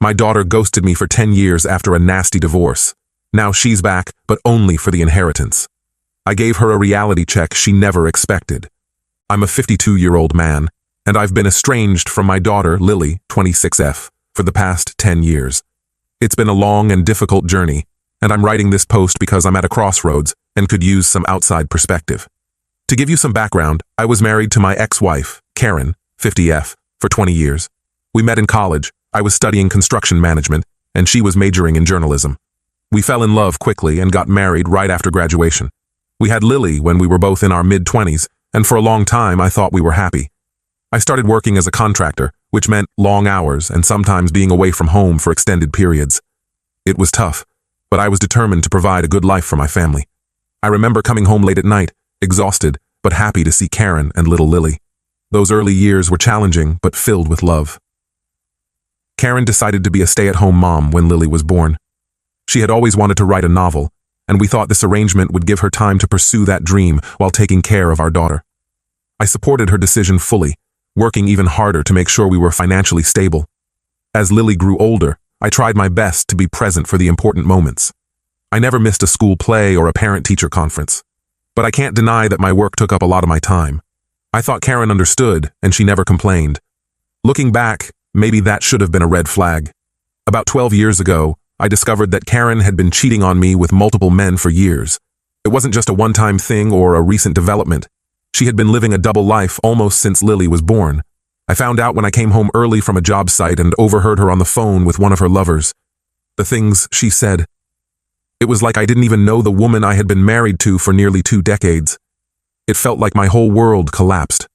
My daughter ghosted me for 10 years after a nasty divorce. Now she's back, but only for the inheritance. I gave her a reality check she never expected. I'm a 52-year-old man, and I've been estranged from my daughter, Lily, 26F, for the past 10 years. It's been a long and difficult journey, and I'm writing this post because I'm at a crossroads and could use some outside perspective. To give you some background, I was married to my ex-wife, Karen, 50F, for 20 years. We met in college. I was studying construction management, and she was majoring in journalism. We fell in love quickly and got married right after graduation. We had Lily when we were both in our mid-20s, and for a long time I thought we were happy. I started working as a contractor, which meant long hours and sometimes being away from home for extended periods. It was tough, but I was determined to provide a good life for my family. I remember coming home late at night, exhausted, but happy to see Karen and little Lily. Those early years were challenging, but filled with love. Karen decided to be a stay-at-home mom when Lily was born. She had always wanted to write a novel, and we thought this arrangement would give her time to pursue that dream while taking care of our daughter. I supported her decision fully, working even harder to make sure we were financially stable. As Lily grew older, I tried my best to be present for the important moments. I never missed a school play or a parent-teacher conference. But I can't deny that my work took up a lot of my time. I thought Karen understood, and she never complained. Looking back, maybe that should have been a red flag. About 12 years ago, I discovered that Karen had been cheating on me with multiple men for years. It wasn't just a one-time thing or a recent development. She had been living a double life almost since Lily was born. I found out when I came home early from a job site and overheard her on the phone with one of her lovers. The things she said. It was like I didn't even know the woman I had been married to for nearly 2 decades. It felt like my whole world collapsed.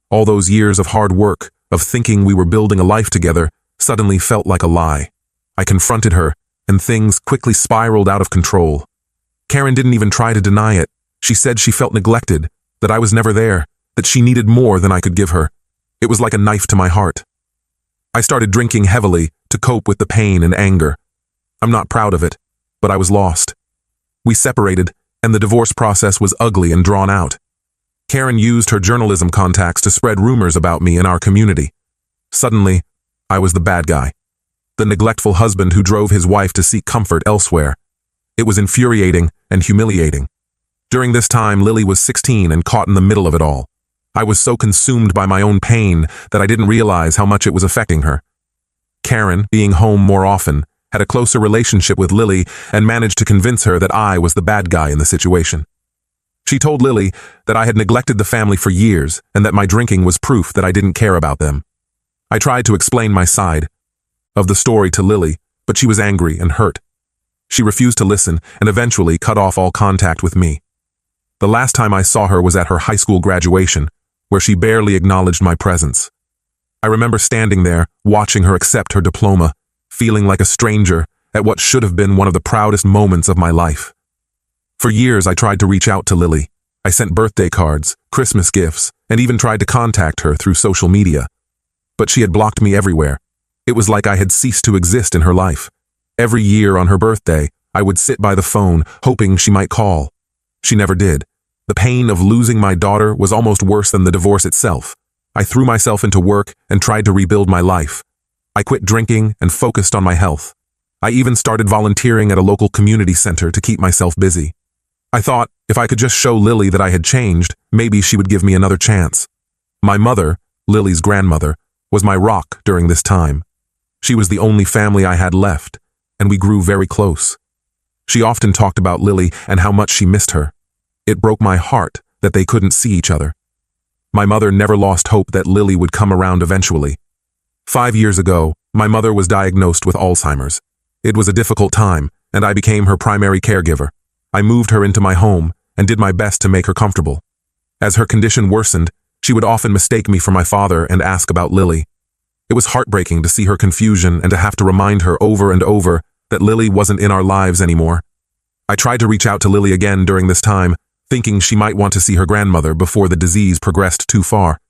All those years of hard work, of thinking we were building a life together, suddenly felt like a lie. I confronted her, and things quickly spiraled out of control. Karen didn't even try to deny it. She said she felt neglected, that I was never there, that she needed more than I could give her. It was like a knife to my heart. I started drinking heavily to cope with the pain and anger. I'm not proud of it, but I was lost. We separated, and the divorce process was ugly and drawn out. Karen used her journalism contacts to spread rumors about me in our community. Suddenly, I was the bad guy. The neglectful husband who drove his wife to seek comfort elsewhere. It was infuriating and humiliating. During this time, Lily was 16 and caught in the middle of it all. I was so consumed by my own pain that I didn't realize how much it was affecting her. Karen, being home more often, had a closer relationship with Lily and managed to convince her that I was the bad guy in the situation. She told Lily that I had neglected the family for years and that my drinking was proof that I didn't care about them. I tried to explain my side of the story to Lily, but she was angry and hurt. She refused to listen and eventually cut off all contact with me. The last time I saw her was at her high school graduation, where she barely acknowledged my presence. I remember standing there, watching her accept her diploma, feeling like a stranger at what should have been one of the proudest moments of my life. For years, I tried to reach out to Lily. I sent birthday cards, Christmas gifts, and even tried to contact her through social media. But she had blocked me everywhere. It was like I had ceased to exist in her life. Every year on her birthday, I would sit by the phone, hoping she might call. She never did. The pain of losing my daughter was almost worse than the divorce itself. I threw myself into work and tried to rebuild my life. I quit drinking and focused on my health. I even started volunteering at a local community center to keep myself busy. I thought, if I could just show Lily that I had changed, maybe she would give me another chance. My mother, Lily's grandmother, was my rock during this time. She was the only family I had left, and we grew very close. She often talked about Lily and how much she missed her. It broke my heart that they couldn't see each other. My mother never lost hope that Lily would come around eventually. 5 years ago, my mother was diagnosed with Alzheimer's. It was a difficult time, and I became her primary caregiver. I moved her into my home and did my best to make her comfortable. As her condition worsened, she would often mistake me for my father and ask about Lily. It was heartbreaking to see her confusion and to have to remind her over and over that Lily wasn't in our lives anymore. I tried to reach out to Lily again during this time, thinking she might want to see her grandmother before the disease progressed too far.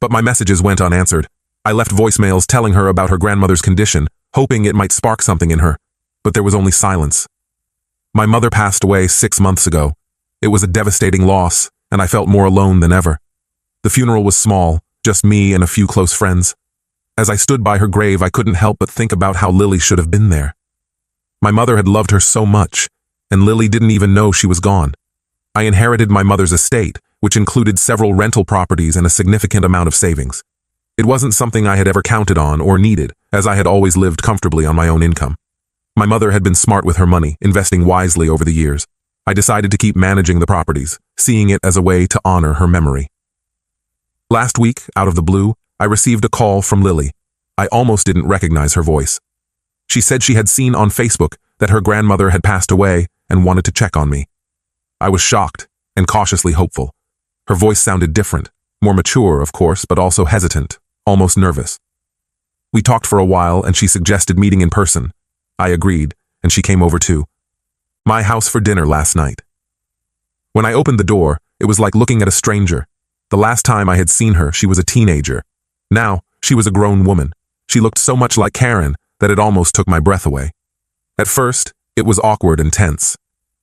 But my messages went unanswered. I left voicemails telling her about her grandmother's condition, hoping it might spark something in her, but there was only silence. My mother passed away 6 months ago. It was a devastating loss, and I felt more alone than ever. The funeral was small, just me and a few close friends. As I stood by her grave, I couldn't help but think about how Lily should have been there. My mother had loved her so much, and Lily didn't even know she was gone. I inherited my mother's estate, which included several rental properties and a significant amount of savings. It wasn't something I had ever counted on or needed, as I had always lived comfortably on my own income. My mother had been smart with her money, investing wisely over the years. I decided to keep managing the properties, seeing it as a way to honor her memory. Last week, out of the blue, I received a call from Lily. I almost didn't recognize her voice. She said she had seen on Facebook that her grandmother had passed away and wanted to check on me. I was shocked and cautiously hopeful. Her voice sounded different, more mature, of course, but also hesitant, almost nervous. We talked for a while and she suggested meeting in person. I agreed, and she came over too. My house for dinner last night. When I opened the door, it was like looking at a stranger. The last time I had seen her, she was a teenager. Now, she was a grown woman. She looked so much like Karen that it almost took my breath away. At first, it was awkward and tense.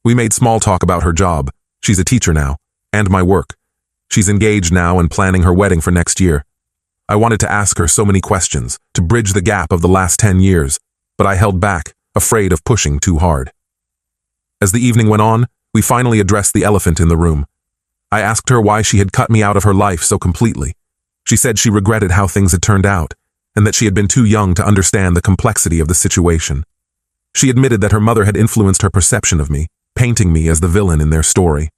We made small talk about her job. She's a teacher now, and my work. She's engaged now and planning her wedding for next year. I wanted to ask her so many questions, to bridge the gap of the last 10 years, but I held back, afraid of pushing too hard. As the evening went on, we finally addressed the elephant in the room. I asked her why she had cut me out of her life so completely. She said she regretted how things had turned out, and that she had been too young to understand the complexity of the situation. She admitted that her mother had influenced her perception of me, painting me as the villain in their story.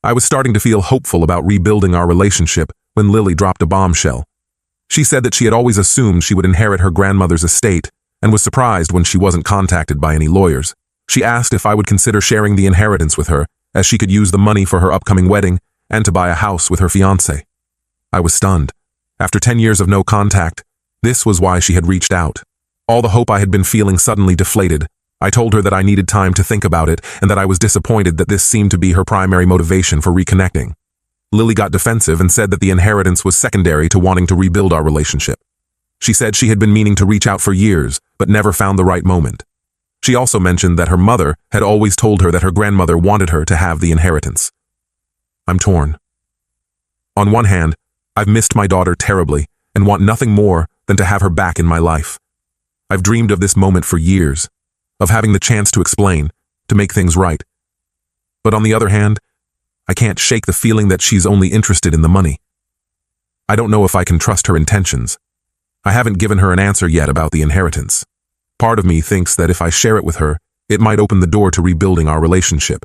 I was starting to feel hopeful about rebuilding our relationship when Lily dropped a bombshell. She said that she had always assumed she would inherit her grandmother's estate and was surprised when she wasn't contacted by any lawyers. She asked if I would consider sharing the inheritance with her, as she could use the money for her upcoming wedding and to buy a house with her fiancé. I was stunned. After 10 years of no contact, this was why she had reached out. All the hope I had been feeling suddenly deflated. I told her that I needed time to think about it and that I was disappointed that this seemed to be her primary motivation for reconnecting. Lily got defensive and said that the inheritance was secondary to wanting to rebuild our relationship. She said she had been meaning to reach out for years, but never found the right moment. She also mentioned that her mother had always told her that her grandmother wanted her to have the inheritance. I'm torn. On one hand, I've missed my daughter terribly and want nothing more than to have her back in my life. I've dreamed of this moment for years, of having the chance to explain, to make things right. But on the other hand, I can't shake the feeling that she's only interested in the money. I don't know if I can trust her intentions. I haven't given her an answer yet about the inheritance. Part of me thinks that if I share it with her, it might open the door to rebuilding our relationship.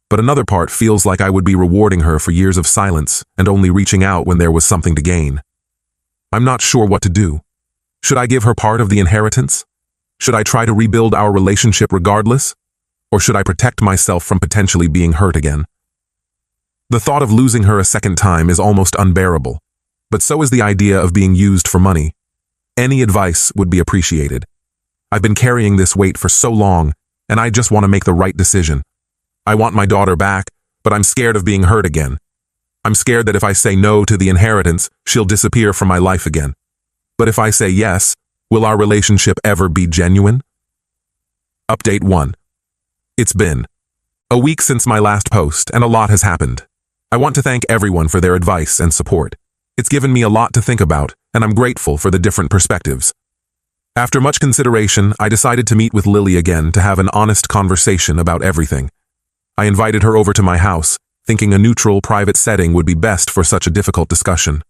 But another part feels like I would be rewarding her for years of silence and only reaching out when there was something to gain. I'm not sure what to do. Should I give her part of the inheritance? Should I try to rebuild our relationship regardless? Or should I protect myself from potentially being hurt again? The thought of losing her a second time is almost unbearable, but so is the idea of being used for money. Any advice would be appreciated. I've been carrying this weight for so long, and I just want to make the right decision. I want my daughter back, but I'm scared of being hurt again. I'm scared that if I say no to the inheritance, she'll disappear from my life again. But if I say yes, will our relationship ever be genuine? Update 1. It's been a week since my last post, and a lot has happened. I want to thank everyone for their advice and support. It's given me a lot to think about, and I'm grateful for the different perspectives. After much consideration, I decided to meet with Lily again to have an honest conversation about everything. I invited her over to my house, thinking a neutral, private setting would be best for such a difficult discussion.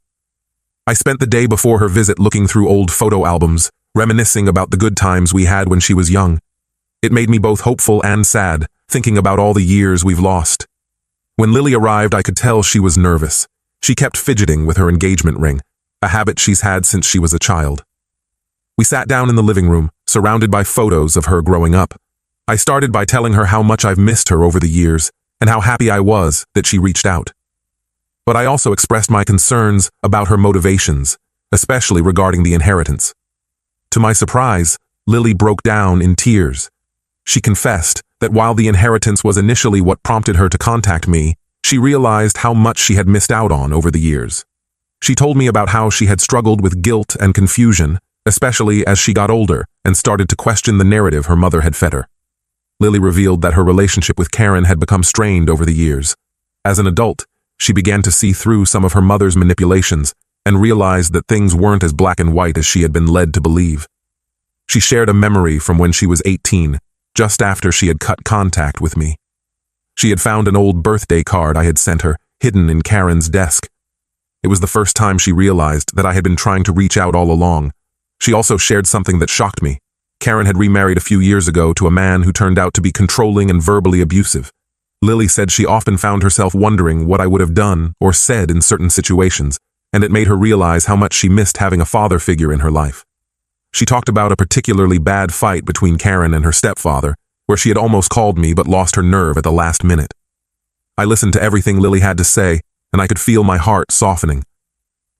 I spent the day before her visit looking through old photo albums, reminiscing about the good times we had when she was young. It made me both hopeful and sad, thinking about all the years we've lost. When Lily arrived, I could tell she was nervous. She kept fidgeting with her engagement ring, a habit she's had since she was a child. We sat down in the living room, surrounded by photos of her growing up. I started by telling her how much I've missed her over the years, and how happy I was that she reached out. But I also expressed my concerns about her motivations, especially regarding the inheritance. To my surprise, Lily broke down in tears. She confessed that while the inheritance was initially what prompted her to contact me, she realized how much she had missed out on over the years. She told me about how she had struggled with guilt and confusion, especially as she got older and started to question the narrative her mother had fed her. Lily revealed that her relationship with Karen had become strained over the years. As an adult, she began to see through some of her mother's manipulations and realized that things weren't as black and white as she had been led to believe. She shared a memory from when she was 18, just after she had cut contact with me. She had found an old birthday card I had sent her, hidden in Karen's desk. It was the first time she realized that I had been trying to reach out all along. She also shared something that shocked me. Karen had remarried a few years ago to a man who turned out to be controlling and verbally abusive. Lily said she often found herself wondering what I would have done or said in certain situations, and it made her realize how much she missed having a father figure in her life. She talked about a particularly bad fight between Karen and her stepfather, where she had almost called me but lost her nerve at the last minute. I listened to everything Lily had to say, and I could feel my heart softening.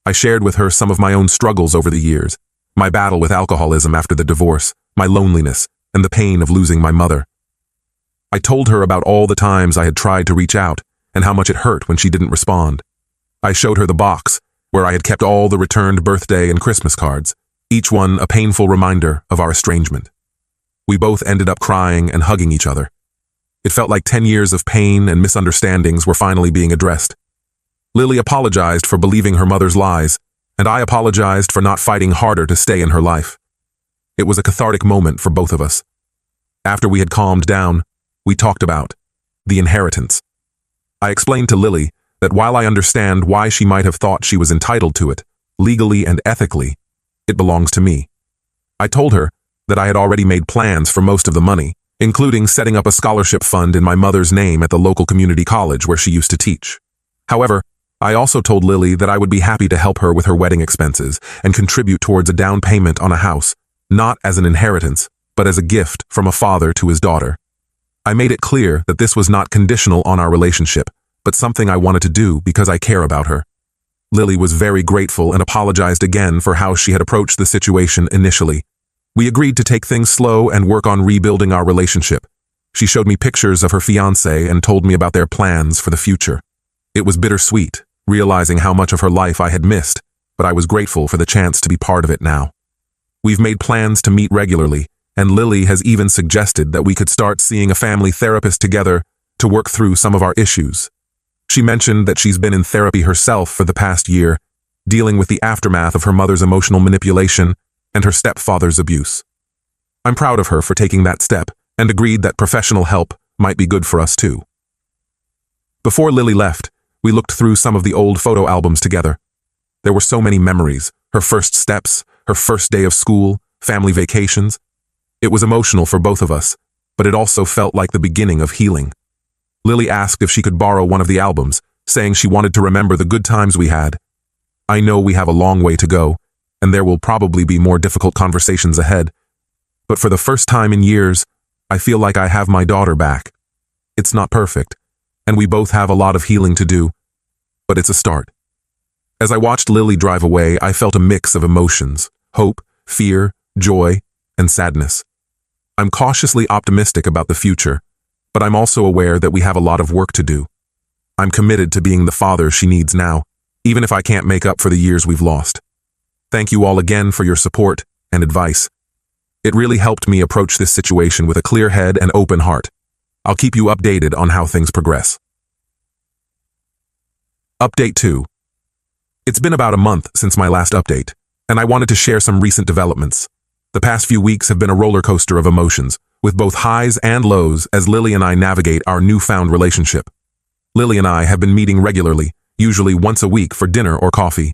I shared with her some of my own struggles over the years, my battle with alcoholism after the divorce, my loneliness, and the pain of losing my mother. I told her about all the times I had tried to reach out and how much it hurt when she didn't respond. I showed her the box, where I had kept all the returned birthday and Christmas cards, each one a painful reminder of our estrangement. We both ended up crying and hugging each other. It felt like 10 years of pain and misunderstandings were finally being addressed. Lily apologized for believing her mother's lies, and I apologized for not fighting harder to stay in her life. It was a cathartic moment for both of us. After we had calmed down, we talked about the inheritance. I explained to Lily that while I understand why she might have thought she was entitled to it, legally and ethically, it belongs to me. I told her that I had already made plans for most of the money, including setting up a scholarship fund in my mother's name at the local community college where she used to teach. However, I also told Lily that I would be happy to help her with her wedding expenses and contribute towards a down payment on a house, not as an inheritance, but as a gift from a father to his daughter. I made it clear that this was not conditional on our relationship, but something I wanted to do because I care about her. Lily was very grateful and apologized again for how she had approached the situation initially. We agreed to take things slow and work on rebuilding our relationship. She showed me pictures of her fiancé and told me about their plans for the future. It was bittersweet, realizing how much of her life I had missed, but I was grateful for the chance to be part of it now. We've made plans to meet regularly, and Lily has even suggested that we could start seeing a family therapist together to work through some of our issues. She mentioned that she's been in therapy herself for the past year, dealing with the aftermath of her mother's emotional manipulation and her stepfather's abuse. I'm proud of her for taking that step and agreed that professional help might be good for us too. Before Lily left, we looked through some of the old photo albums together. There were so many memories, her first steps, her first day of school, family vacations. It was emotional for both of us, but it also felt like the beginning of healing. Lily asked if she could borrow one of the albums, saying she wanted to remember the good times we had. I know we have a long way to go, and there will probably be more difficult conversations ahead. But for the first time in years, I feel like I have my daughter back. It's not perfect, and we both have a lot of healing to do, but it's a start. As I watched Lily drive away, I felt a mix of emotions: hope, fear, joy, and sadness. I'm cautiously optimistic about the future, but I'm also aware that we have a lot of work to do. I'm committed to being the father she needs now, even if I can't make up for the years we've lost. Thank you all again for your support and advice. It really helped me approach this situation with a clear head and open heart. I'll keep you updated on how things progress. Update 2. It's been about a month since my last update, and I wanted to share some recent developments. The past few weeks have been a roller coaster of emotions, with both highs and lows as Lily and I navigate our newfound relationship. Lily and I have been meeting regularly, usually once a week for dinner or coffee.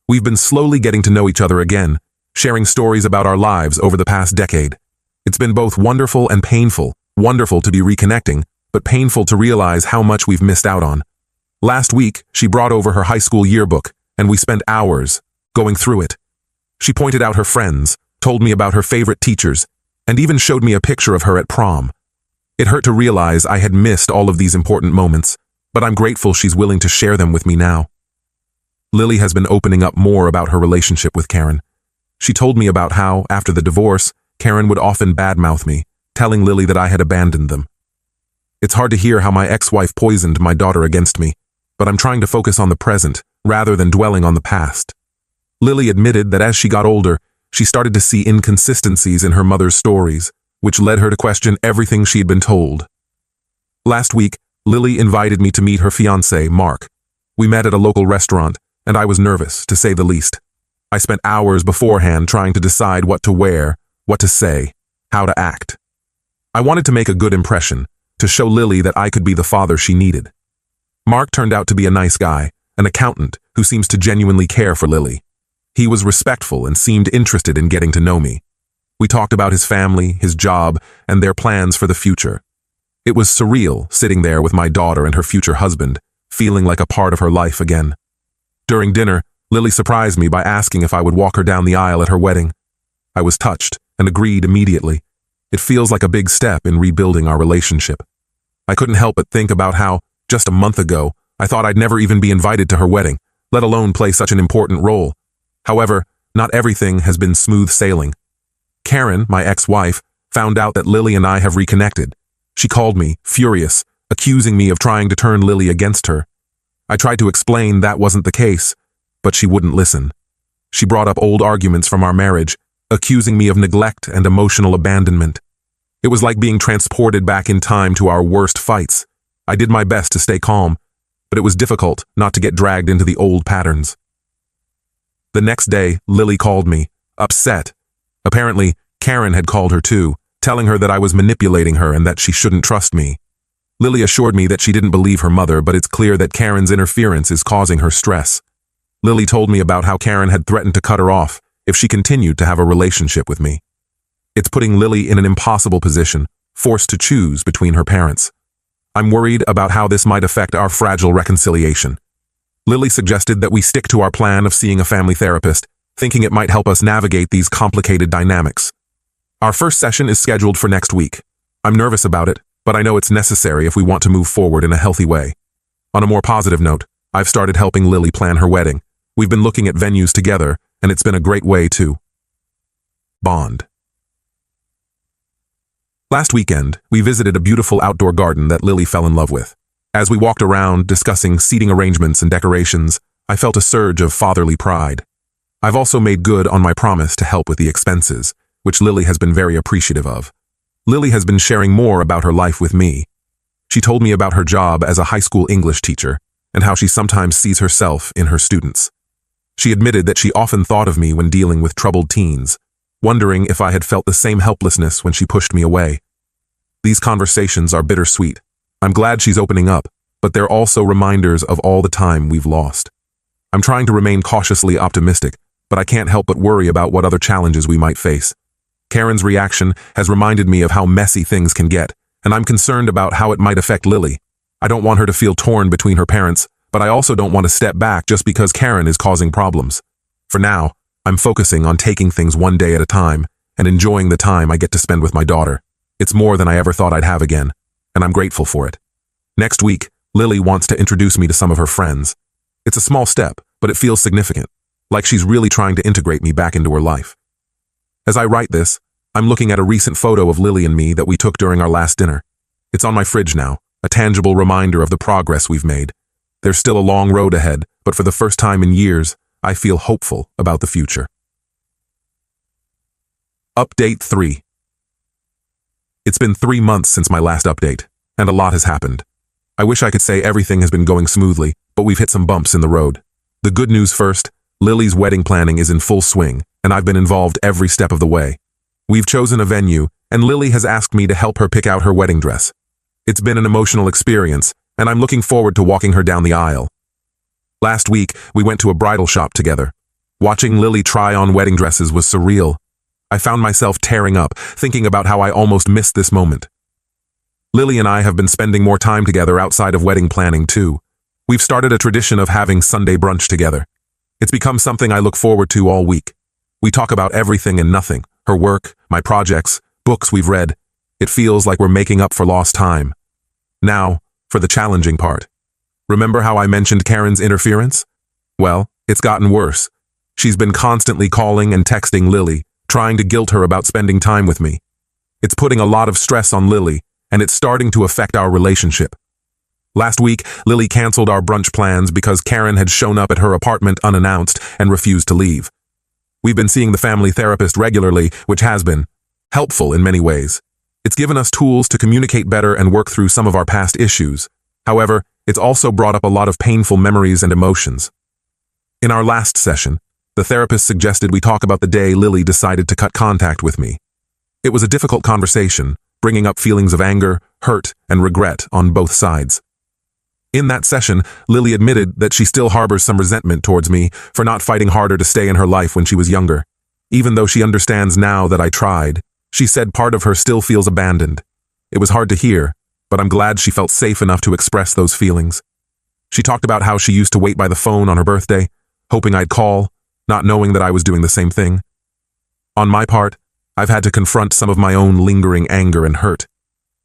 We've been slowly getting to know each other again, sharing stories about our lives over the past decade. It's been both wonderful and painful, wonderful to be reconnecting, but painful to realize how much we've missed out on. Last week, she brought over her high school yearbook, and we spent hours going through it. She pointed out her friends, told me about her favorite teachers, and even showed me a picture of her at prom. It hurt to realize I had missed all of these important moments, but I'm grateful she's willing to share them with me now. Lily has been opening up more about her relationship with Karen. She told me about how, after the divorce, Karen would often badmouth me, telling Lily that I had abandoned them. It's hard to hear how my ex-wife poisoned my daughter against me, but I'm trying to focus on the present rather than dwelling on the past. Lily admitted that as she got older, she started to see inconsistencies in her mother's stories, which led her to question everything she had been told. Last week, Lily invited me to meet her fiancé, Mark. We met at a local restaurant, and I was nervous, to say the least. I spent hours beforehand trying to decide what to wear, what to say, how to act. I wanted to make a good impression, to show Lily that I could be the father she needed. Mark turned out to be a nice guy, an accountant who seems to genuinely care for Lily. He was respectful and seemed interested in getting to know me. We talked about his family, his job, and their plans for the future. It was surreal sitting there with my daughter and her future husband, feeling like a part of her life again. During dinner, Lily surprised me by asking if I would walk her down the aisle at her wedding. I was touched and agreed immediately. It feels like a big step in rebuilding our relationship. I couldn't help but think about how, just a month ago, I thought I'd never even be invited to her wedding, let alone play such an important role. However, not everything has been smooth sailing. Karen, my ex-wife, found out that Lily and I have reconnected. She called me, furious, accusing me of trying to turn Lily against her. I tried to explain that wasn't the case, but she wouldn't listen. She brought up old arguments from our marriage, accusing me of neglect and emotional abandonment. It was like being transported back in time to our worst fights. I did my best to stay calm, but it was difficult not to get dragged into the old patterns. The next day, Lily called me, upset. Apparently, Karen had called her too, telling her that I was manipulating her and that she shouldn't trust me. Lily assured me that she didn't believe her mother, but it's clear that Karen's interference is causing her stress. Lily told me about how Karen had threatened to cut her off if she continued to have a relationship with me. It's putting Lily in an impossible position, forced to choose between her parents. I'm worried about how this might affect our fragile reconciliation. Lily suggested that we stick to our plan of seeing a family therapist, thinking it might help us navigate these complicated dynamics. Our first session is scheduled for next week. I'm nervous about it, but I know it's necessary if we want to move forward in a healthy way. On a more positive note, I've started helping Lily plan her wedding. We've been looking at venues together, and it's been a great way to bond. Last weekend, we visited a beautiful outdoor garden that Lily fell in love with. As we walked around discussing seating arrangements and decorations, I felt a surge of fatherly pride. I've also made good on my promise to help with the expenses, which Lily has been very appreciative of. Lily has been sharing more about her life with me. She told me about her job as a high school English teacher and how she sometimes sees herself in her students. She admitted that she often thought of me when dealing with troubled teens, wondering if I had felt the same helplessness when she pushed me away. These conversations are bittersweet. I'm glad she's opening up, but they're also reminders of all the time we've lost. I'm trying to remain cautiously optimistic, but I can't help but worry about what other challenges we might face. Karen's reaction has reminded me of how messy things can get, and I'm concerned about how it might affect Lily. I don't want her to feel torn between her parents, but I also don't want to step back just because Karen is causing problems. For now, I'm focusing on taking things one day at a time and enjoying the time I get to spend with my daughter. It's more than I ever thought I'd have again, and I'm grateful for it. Next week, Lily wants to introduce me to some of her friends. It's a small step, but it feels significant, like she's really trying to integrate me back into her life. As I write this, I'm looking at a recent photo of Lily and me that we took during our last dinner. It's on my fridge now, a tangible reminder of the progress we've made. There's still a long road ahead, but for the first time in years, I feel hopeful about the future. Update 3. It's been 3 months since my last update, and a lot has happened. I wish I could say everything has been going smoothly, but we've hit some bumps in the road. The good news first, Lily's wedding planning is in full swing, and I've been involved every step of the way. We've chosen a venue, and Lily has asked me to help her pick out her wedding dress. It's been an emotional experience, and I'm looking forward to walking her down the aisle. Last week, we went to a bridal shop together. Watching Lily try on wedding dresses was surreal. I found myself tearing up, thinking about how I almost missed this moment. Lily and I have been spending more time together outside of wedding planning too. We've started a tradition of having Sunday brunch together. It's become something I look forward to all week. We talk about everything and nothing, her work, my projects, books we've read. It feels like we're making up for lost time. Now, for the challenging part. Remember how I mentioned Karen's interference? Well, it's gotten worse. She's been constantly calling and texting Lily, trying to guilt her about spending time with me. It's putting a lot of stress on Lily, and it's starting to affect our relationship. Last week, Lily canceled our brunch plans because Karen had shown up at her apartment unannounced and refused to leave. We've been seeing the family therapist regularly, which has been helpful in many ways. It's given us tools to communicate better and work through some of our past issues. However, it's also brought up a lot of painful memories and emotions. In our last session, the therapist suggested we talk about the day Lily decided to cut contact with me. It was a difficult conversation, bringing up feelings of anger, hurt, and regret on both sides. In that session, Lily admitted that she still harbors some resentment towards me for not fighting harder to stay in her life when she was younger. Even though she understands now that I tried, she said part of her still feels abandoned. It was hard to hear, but I'm glad she felt safe enough to express those feelings. She talked about how she used to wait by the phone on her birthday, hoping I'd call, not knowing that I was doing the same thing. On my part, I've had to confront some of my own lingering anger and hurt.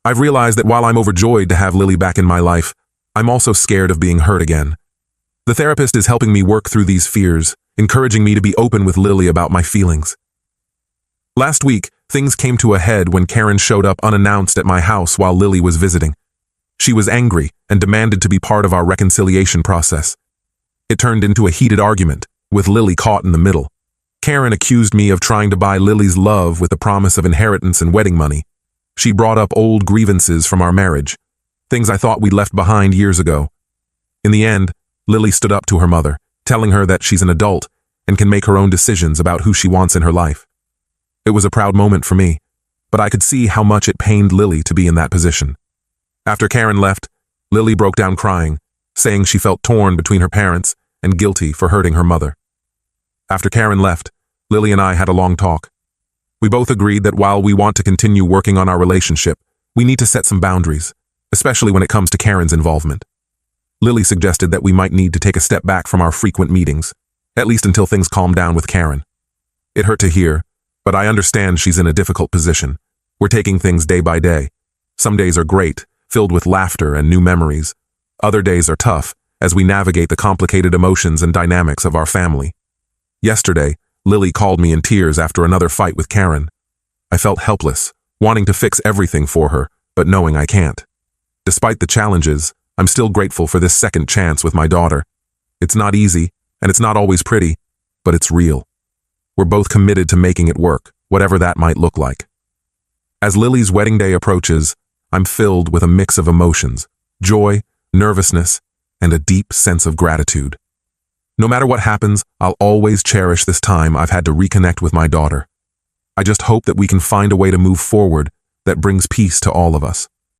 I've realized that while I'm overjoyed to have Lily back in my life, I'm also scared of being hurt again. The therapist is helping me work through these fears, encouraging me to be open with Lily about my feelings. Last week, things came to a head when Karen showed up unannounced at my house while Lily was visiting. She was angry and demanded to be part of our reconciliation process. It turned into a heated argument, with Lily caught in the middle. Karen accused me of trying to buy Lily's love with the promise of inheritance and wedding money. She brought up old grievances from our marriage, things I thought we'd left behind years ago. In the end, Lily stood up to her mother, telling her that she's an adult and can make her own decisions about who she wants in her life. It was a proud moment for me, but I could see how much it pained Lily to be in that position. After Karen left, Lily broke down crying, saying she felt torn between her parents and guilty for hurting her mother. After Karen left, Lily and I had a long talk. We both agreed that while we want to continue working on our relationship, we need to set some boundaries, especially when it comes to Karen's involvement. Lily suggested that we might need to take a step back from our frequent meetings, at least until things calm down with Karen. It hurt to hear, but I understand she's in a difficult position. We're taking things day by day. Some days are great, filled with laughter and new memories. Other days are tough, as we navigate the complicated emotions and dynamics of our family. Yesterday, Lily called me in tears after another fight with Karen. I felt helpless, wanting to fix everything for her, but knowing I can't. Despite the challenges, I'm still grateful for this second chance with my daughter. It's not easy, and it's not always pretty, but it's real. We're both committed to making it work, whatever that might look like. As Lily's wedding day approaches, I'm filled with a mix of emotions, joy, nervousness, and a deep sense of gratitude. No matter what happens, I'll always cherish this time I've had to reconnect with my daughter. I just hope that we can find a way to move forward that brings peace to all of us.